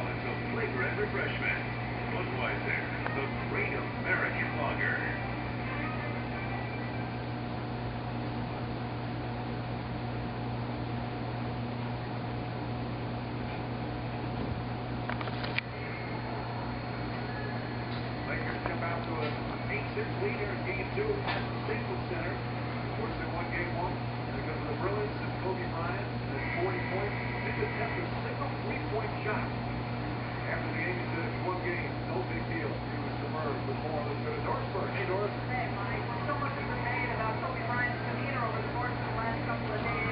balance of flavor and refreshment. Budweiser, the great American lager. Lakers jump out to an 8-6 lead here in Game 2 at the Staples Center. Of course, they won Game 1 because of the brilliance of Kobe Bryant at 40 points. Didn't attempt a single three-point shot. After the game, he said it's one game, no big deal. He was submerged with more. Let's go to Dorisburg. Hey, Doris. Hey, Mike. So much has been made about Kobe Bryant's demeanor over the course of the last couple of days.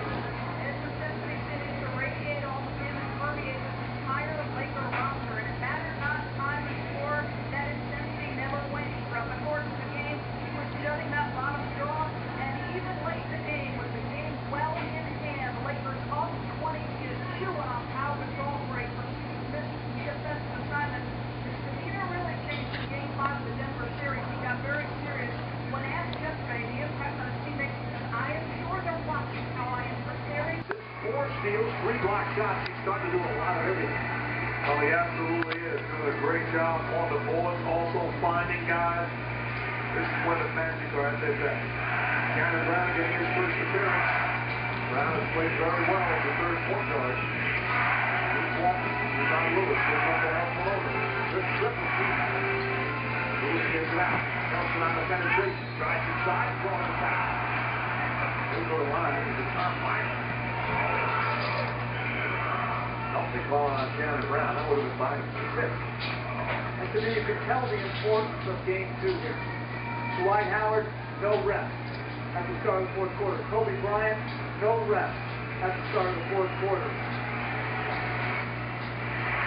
His necessity seeming to radiate all the him and permeate this entire Laker roster. And it mattered not time and score. That intensity never waned throughout the course of the game. He was shutting that bottom jaw. And even late in the game, with the game well in hand, the Lakers up 20. He is chewing on Pau Gasol's break for missed defensive assignment. His demeanor really changed in Game 5 of the Denver series. He got very serious when asked yesterday the impact on his teammates. And I am sure they're watching how I am preparing. 4 steals, 3 block shots. He's starting to do a lot of everything. Well, he absolutely is doing a great job on the boards, also finding guys. This is when the Magic are at their best. Cameron Brown getting his first appearance. Brown has played very well as the third point guard. He's walking. He's on Lewis. He's on the help over. Good triple team. Lewis gets it out. Nelson on the penetration. Drives inside. Draws the foul. He'll go to the line. It's a top minor. Nothing calling on Cameron Brown. That would have been minus 6. And to me, you can tell the importance of Game 2 here. Dwight Howard, no rest at the start of the fourth quarter. Kobe Bryant, no rest at the start of the fourth quarter.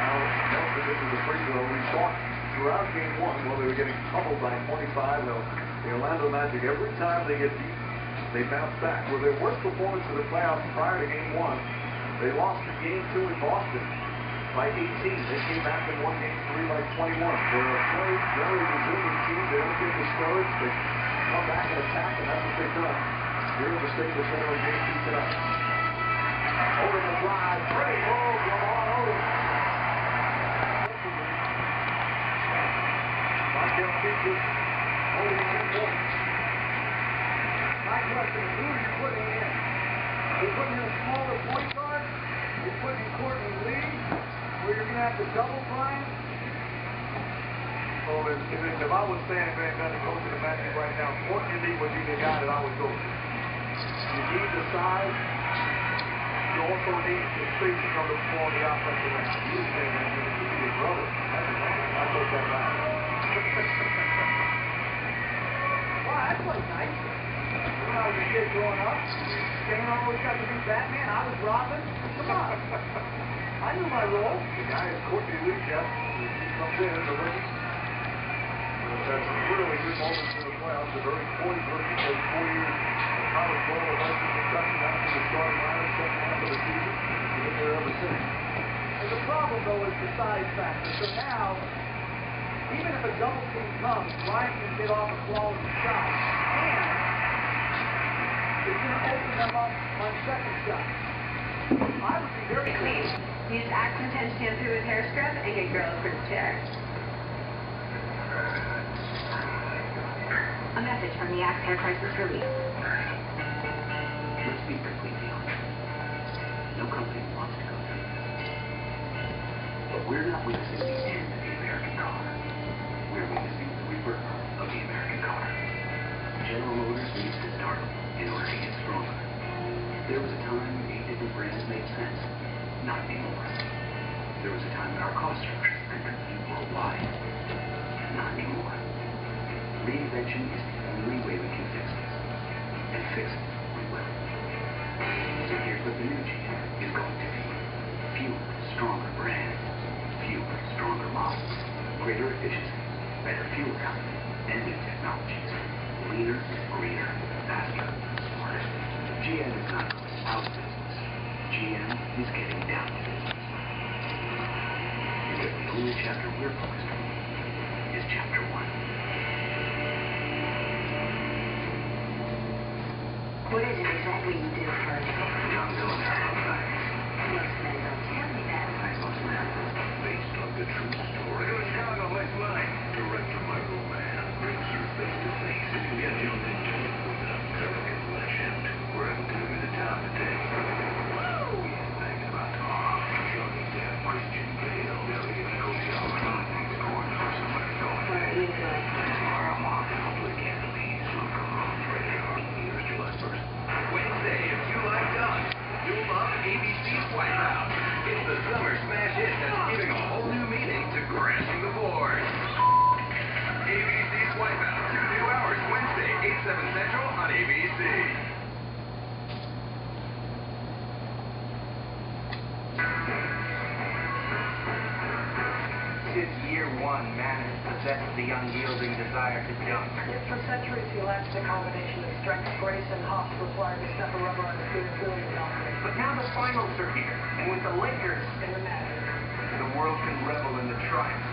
Now, Nelson, this is a free throw. We saw throughout Game 1, while they were getting pummeled by 25, the Orlando Magic, every time they get deep, they bounce back. With their worst performance of the playoffs prior to Game 1, they lost in Game 2 in Boston by 18. They came back and won Game 3 by 21. They're a very resilient team. They don't get discouraged. They come back and attack, and that's what they've done here in the Staples Center in Game 2 tonight. Over the drive. Great move. Lamar Odom. Markel Kitchen holding 10 points. My question is, who are you putting in? Are you putting in a smaller point guard? Are you putting in Courtney Lee? Where you're going to have to double Bryant? Oh, if I was standing Van Gundy coaching the Magic right now, Courtney Lee would be the guy that I would go to. You need the size. You also need the spacing on the floor on the offensive end. You say that you could be your brother. That's his brother. I told that guy. Wow, that's like nice. When I was a kid growing up, Stan always got to be Batman. I was Robin. Come on. I knew my role. The guy is Courtney Lee, Jeff. He comes in as a rookie. He's had some really good moments in the playoffs. A very poised rookie. Played 4 years of college ball at Western Kentucky. Now he's the starting lineup second half of the season. He's been there ever since. And the problem, though, is the size factor. So now, even if a double team comes, Bryant can get off a quality shot. And it's going to open them up on second shot. I would be very Clean. Use Accent and shampoo with hair scrub and get girls for the chair. A message from the Axe Hair Crisis Relief. Let's be completely honest. No company wants to go through this. But we're not witnessing the end of the American car. We're witnessing the rebirth of the American car. General Motors needs to start in order to get stronger. There was a time when 8 different brands made sense. Not anymore. There was a time when our cost structure could compete worldwide. Not anymore. Reinvention is the only way we can fix this. And fix it, we will. So here's what the new GM is going to be. Fewer, stronger brands. Fewer, stronger models. Greater efficiency. Better fuel economy. And new technologies. Leaner, greener, faster, smarter. GM is not going out of business. GM is getting down to business. Because the only chapter we're focused on is chapter 1. What is it exactly you do for a Young millionaire outside. Most men don't tell me that. Most men, based summer smash hit that's giving a whole new meaning to crashing the board. ABC's Wipeout, 2 new hours, Wednesday, 8/7 Central on ABC. Since year one, man has possessed the unyielding desire to dunk. Yet for centuries he lacked the combination of strength, grace, and hops required to step a rubber on his billion dollars. But now the finals are here, and with the Lakers In the Magic. the world can revel in the triumph